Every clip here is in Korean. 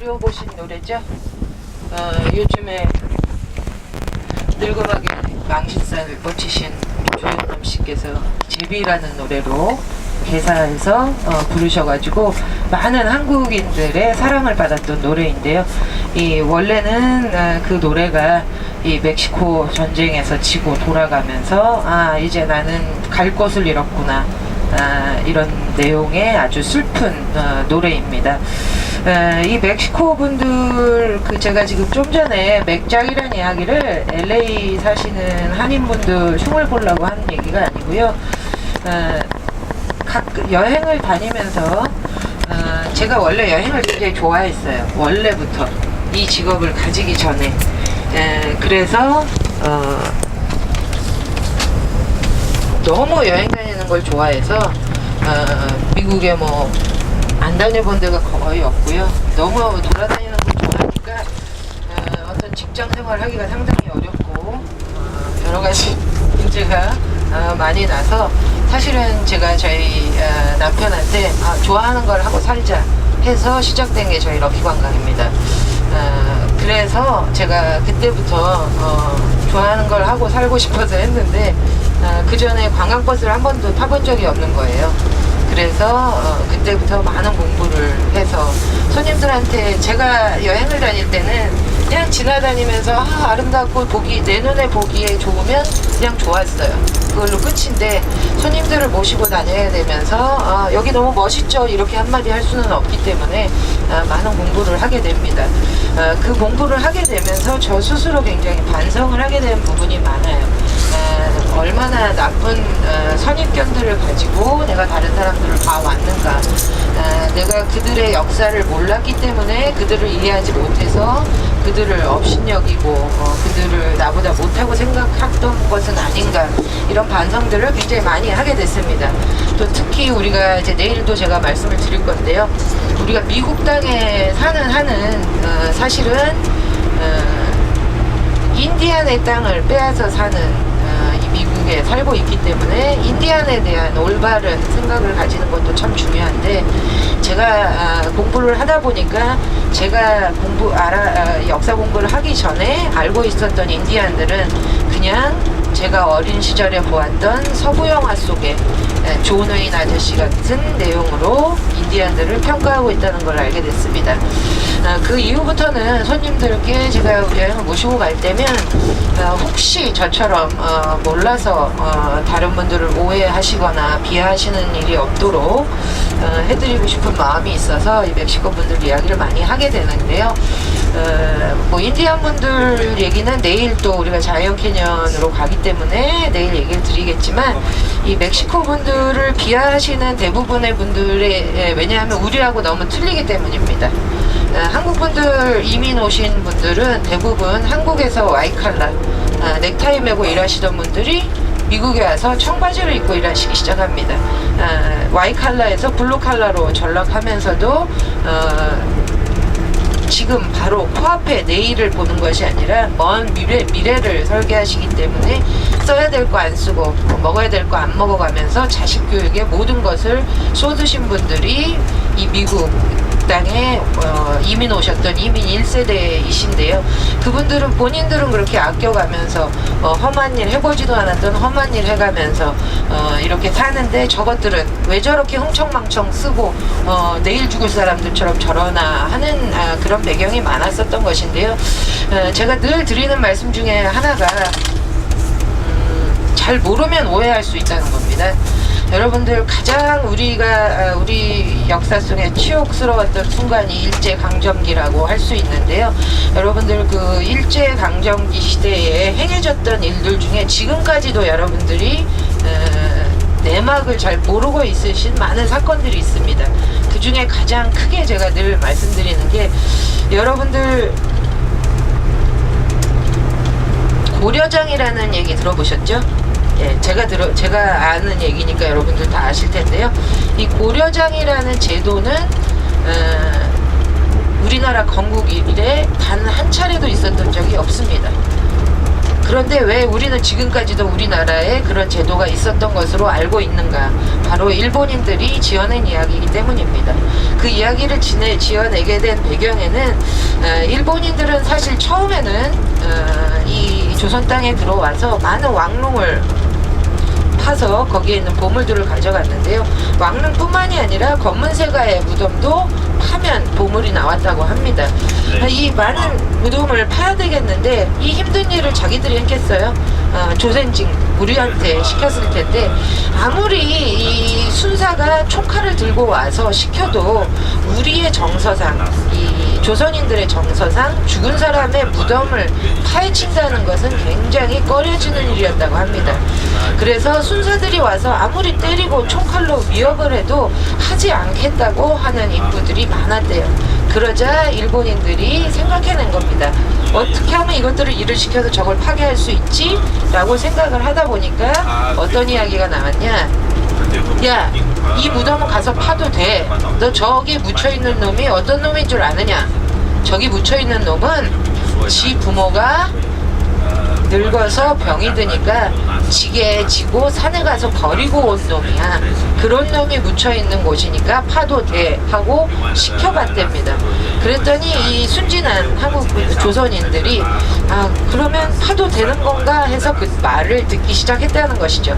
들어보신 노래죠? 요즘에 늙어가게 망신살 뻗치신 조영남 씨께서 제비라는 노래로 개사해서 부르셔가지고 많은 한국인들의 사랑을 받았던 노래인데요. 이 원래는 그 노래가 이 멕시코 전쟁에서 지고 돌아가면서 이제 나는 갈 곳을 잃었구나, 이런 내용의 아주 슬픈 노래입니다. 이 멕시코 분들, 제가 지금 좀 전에 맥작이라는 이야기를 LA 사시는 한인분들 흉을 보려고 하는 얘기가 아니고요. 각 여행을 다니면서 제가 원래 여행을 굉장히 좋아했어요. 원래부터 이 직업을 가지기 전에. 그래서 너무 여행 다니는 걸 좋아해서 미국에 뭐 안 다녀본 데가 거의 없고요. 너무 돌아다니는 걸 좋아하니까 어떤 직장 생활 하기가 상당히 어렵고 여러 가지 문제가 많이 나서, 사실은 제가 저희 남편한테 좋아하는 걸 하고 살자 해서 시작된 게 저희 럭키 관광입니다. 그래서 제가 그때부터 좋아하는 걸 하고 살고 싶어서 했는데 그 전에 관광버스를 한 번도 타본 적이 없는 거예요. 그래서 그때부터 많은 공부를 해서 손님들한테, 제가 여행을 다닐 때는 그냥 지나다니면서 아름답고 내 눈에 보기에 좋으면 그냥 좋았어요. 그걸로 끝인데, 손님들을 모시고 다녀야 되면서 여기 너무 멋있죠, 이렇게 한마디 할 수는 없기 때문에 많은 공부를 하게 됩니다. 그 공부를 하게 되면서 저 스스로 굉장히 반성을 하게 된 부분이 많아요. 얼마나 나쁜 선입견들을 가지고 내가 다른 사람들을 봐왔는가, 내가 그들의 역사를 몰랐기 때문에 그들을 이해하지 못해서 그들을 업신여기고 그들을 나보다 못하고 생각했던 것은 아닌가, 이런 반성들을 굉장히 많이 하게 됐습니다. 또 특히 우리가 이제 내일도 제가 말씀을 드릴 건데요, 우리가 미국 땅에 사는 한은 사실은 인디안의 땅을 빼앗아 사는 이 미국에 살고 있기 때문에 인디안에 대한 올바른 생각을 가지는 것도 참 중요한데, 제가 공부를 하다 보니까 제가 역사 공부를 하기 전에 알고 있었던 인디안들은 그냥 제가 어린 시절에 보았던 서구 영화 속에 존 웨인 아저씨 같은 내용으로 인디안들을 평가하고 있다는 걸 알게 됐습니다. 그 이후부터는 손님들께 제가 여행을 모시고 갈 때면 혹시 저처럼 몰라서 다른 분들을 오해하시거나 비하하시는 일이 없도록 해드리고 싶은 마음이 있어서 이 멕시코 분들 이야기를 많이 하게 되는데요. 뭐 인디안 분들 얘기는 내일 또 우리가 자이언 캐년으로 가기 때문에 내일 얘기를 드리겠지만, 이 멕시코 분들을 비하하시는 대부분의 분들의, 왜냐하면 우리하고 너무 틀리기 때문입니다. 한국 분들, 이민 오신 분들은 대부분 한국에서 와이칼라, 넥타이 메고 일하시던 분들이 미국에 와서 청바지를 입고 일하시기 시작합니다. 와이칼라에서 블루칼라로 전락하면서도 지금 바로 코앞에 내일을 보는 것이 아니라 먼 미래를 설계하시기 때문에 써야 될 거 안 쓰고 먹어야 될 거 안 먹어가면서 자식 교육에 모든 것을 쏟으신 분들이 이 미국 땅에 이민 오셨던 이민 1세대이신데요. 그분들은 본인들은 그렇게 아껴가면서 험한 일 해보지도 않았던 험한 일 해가면서 이렇게 사는데, 저것들은 왜 저렇게 흥청망청 쓰고 내일 죽을 사람들처럼 저러나 하는 그런 배경이 많았었던 것인데요. 제가 늘 드리는 말씀 중에 하나가 잘 모르면 오해할 수 있다는 겁니다. 여러분들, 가장 우리 역사 속에 치욕스러웠던 순간이 일제강점기라고 할 수 있는데요. 여러분들, 그 일제강점기 시대에 행해졌던 일들 중에 지금까지도 여러분들이 내막을 잘 모르고 있으신 많은 사건들이 있습니다. 그 중에 가장 크게 제가 늘 말씀드리는 게, 여러분들 고려장이라는 얘기 들어보셨죠? 예, 제가 아는 얘기니까 여러분들 다 아실 텐데요. 이 고려장이라는 제도는 우리나라 건국 이래 단 한 차례도 있었던 적이 없습니다. 그런데 왜 우리는 지금까지도 우리나라에 그런 제도가 있었던 것으로 알고 있는가? 바로 일본인들이 지어낸 이야기이기 때문입니다. 그 이야기를 지어내게 된 배경에는 일본인들은 사실 처음에는 이 조선 땅에 들어와서 많은 왕릉을 파서 거기에 있는 보물들을 가져갔는데요. 왕릉뿐만이 아니라 검문세가의 무덤도 파면 보물이 나왔다고 합니다. 이 많은 무덤을 파야 되겠는데 이 힘든 일을 자기들이 했겠어요? 조선징 우리한테 시켰을 텐데, 아무리 이 순사가 총칼을 들고 와서 시켜도 우리의 정서상, 이 조선인들의 정서상 죽은 사람의 무덤을 파헤친다는 것은 굉장히 꺼려지는 일이었다고 합니다. 그래서 순사들이 와서 아무리 때리고 총칼로 위협을 해도 하지 않겠다고 하는 인부들이 많았대요. 그러자 일본인들이 생각해낸 겁니다. 어떻게 하면 이것들을 일을 시켜서 저걸 파괴할 수 있지? 라고 생각을 하다 보니까 어떤 이야기가 나왔냐? 야, 이 무덤은 가서 파도 돼. 너 저기 묻혀있는 놈이 어떤 놈인 줄 아느냐? 저기 묻혀있는 놈은 지 부모가 늙어서 병이 드니까 지게 지고 산에 가서 버리고 온 놈이야. 그런 놈이 묻혀있는 곳이니까 파도 돼 하고 시켜봤답니다. 그랬더니 이 순진한 한국 조선인들이 그러면 파도 되는 건가 해서 그 말을 듣기 시작했다는 것이죠.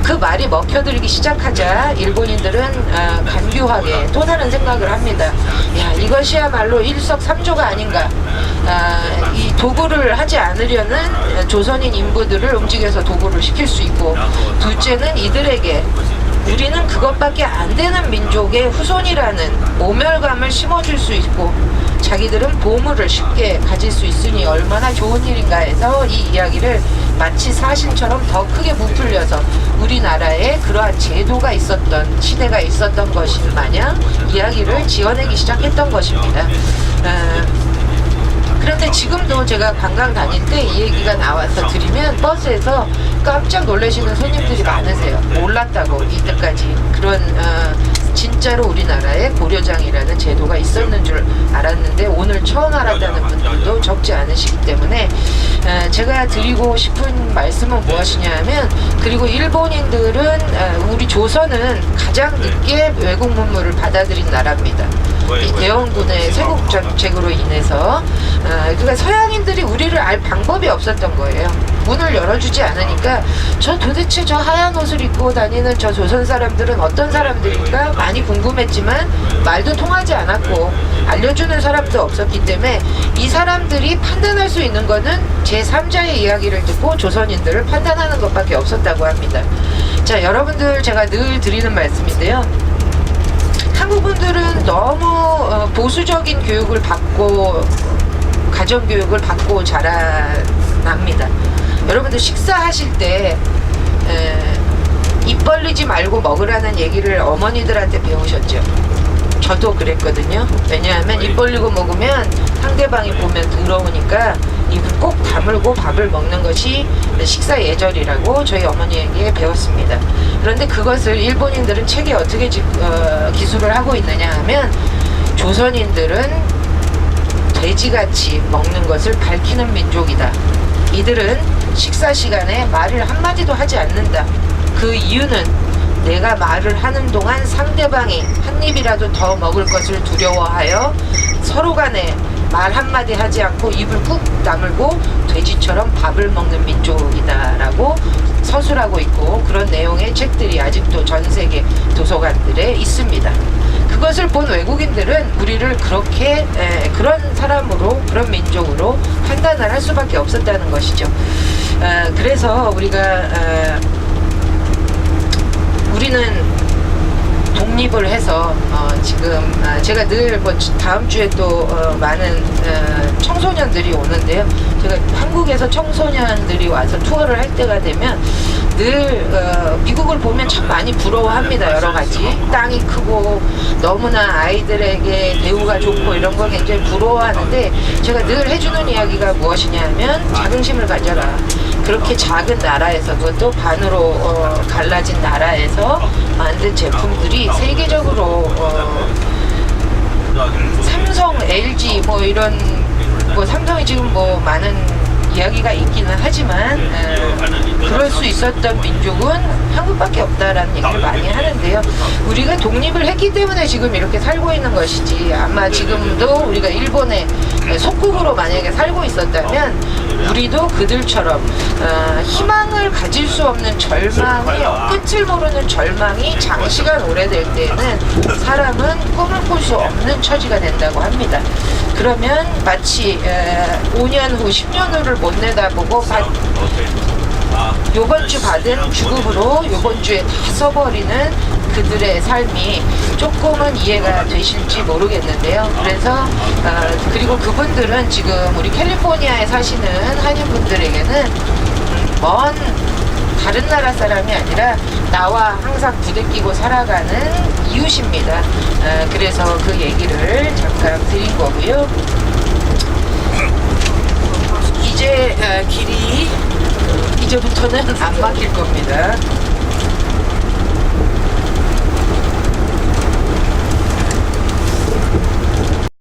그 말이 먹혀들기 시작하자 일본인들은 간교하게 또 다른 생각을 합니다. 야, 이것이야말로 일석삼조가 아닌가. 이 도구를 하지 않으려는 조선인 인부들을 움직여서 도구를 시킬 수 있고, 둘째는 이들에게 우리는 그것밖에 안 되는 민족의 후손이라는 모멸감을 심어줄 수 있고, 자기들은 보물을 쉽게 가질 수 있으니 얼마나 좋은 일인가 해서 이 이야기를 마치 사실처럼 더 크게 부풀려서 우리나라에 그러한 제도가 있었던 시대가 있었던 것인 마냥 이야기를 지어내기 시작했던 것입니다. 그런데 지금도 제가 관광 다닐 때 이 얘기가 나와서 드리면 버스에서 깜짝 놀라시는 손님들이 많으세요. 몰랐다고 이때까지 그런 진짜로 우리나라에 고려장이라는 제도가 있었는 줄 알았는데 오늘 처음 알았다는 분들도 적지 않으시기 때문에 제가 드리고 싶은 말씀은 무엇이냐 하면, 그리고 일본인들은 우리 조선은 가장 늦게 외국 문물을 받아들인 나라입니다. 이 대원군의 세국 정책으로 인해서 그러니까 서양인들이 우리를 알 방법이 없었던 거예요. 문을 열어주지 않으니까 도대체 저 하얀 옷을 입고 다니는 저 조선 사람들은 어떤 사람들인가 많이 궁금했지만 말도 통하지 않았고 알려주는 사람도 없었기 때문에 이 사람들이 판단할 수 있는 거는 제3자의 이야기를 듣고 조선인들을 판단하는 것밖에 없었다고 합니다. 자, 여러분들, 제가 늘 드리는 말씀인데요. 한국분들은 너무 보수적인 교육을 받고 가정교육을 받고 자라납니다. 여러분들 식사하실 때 입 벌리지 말고 먹으라는 얘기를 어머니들한테 배우셨죠? 저도 그랬거든요. 왜냐하면 입 벌리고 먹으면 상대방이 보면 더러우니까 입을 꼭 다물고 밥을 먹는 것이 식사 예절이라고 저희 어머니에게 배웠습니다. 그런데 그것을 일본인들은 책에 어떻게 기술을 하고 있느냐 하면, 조선인들은 돼지같이 먹는 것을 밝히는 민족이다. 이들은 식사 시간에 말을 한마디도 하지 않는다. 그 이유는 내가 말을 하는 동안 상대방이 한 입이라도 더 먹을 것을 두려워하여 서로 간에 말 한마디 하지 않고 입을 꾹 다물고 돼지처럼 밥을 먹는 민족이다라고 서술하고 있고, 그런 내용의 책들이 아직도 전 세계 도서관들에 있습니다. 그것을 본 외국인들은 우리를 그렇게 그런 사람으로, 그런 민족으로 판단을 할 수밖에 없었다는 것이죠. 그래서 우리는 독립을 해서 지금 제가 늘 다음 주에 또 많은 청소년들이 오는데요. 제가 한국에서 청소년들이 와서 투어를 할 때가 되면 늘 미국을 보면 참 많이 부러워합니다. 여러 가지 땅이 크고 너무나 아이들에게 대우가 좋고 이런 걸 굉장히 부러워하는데, 제가 늘 해주는 이야기가 무엇이냐면 자긍심을 가져라. 그렇게 작은 나라에서, 그것도 반으로 갈라진 나라에서 만든 제품들이 세계적으로 삼성, LG 뭐 이런, 뭐 삼성이 지금 뭐 많은 이야기가 있기는 하지만 그럴 수 있었던 민족은 한국밖에 없다라는 얘기를 많이 하는데요. 우리가 독립을 했기 때문에 지금 이렇게 살고 있는 것이지, 아마 지금도 우리가 일본의 속국으로 만약에 살고 있었다면 우리도 그들처럼 희망을 가질 수 없는 절망이, 끝을 모르는 절망이 장시간 오래될 때는 사람은 꿈을 꿀 수 없는 처지가 된다고 합니다. 그러면 마치 5년 후, 10년 후를 못 내다보고 요번 주 받은 주급으로 요번 주에 다 써버리는 그들의 삶이 조금은 이해가 되실지 모르겠는데요. 그래서 그리고 그분들은 지금 우리 캘리포니아에 사시는 한인분들에게는 먼 다른 나라 사람이 아니라 나와 항상 부대끼고 살아가는 이웃입니다. 그래서 그 얘기를 잠깐 드린 거고요. 이제 길이 이제부터는 안 막힐 겁니다.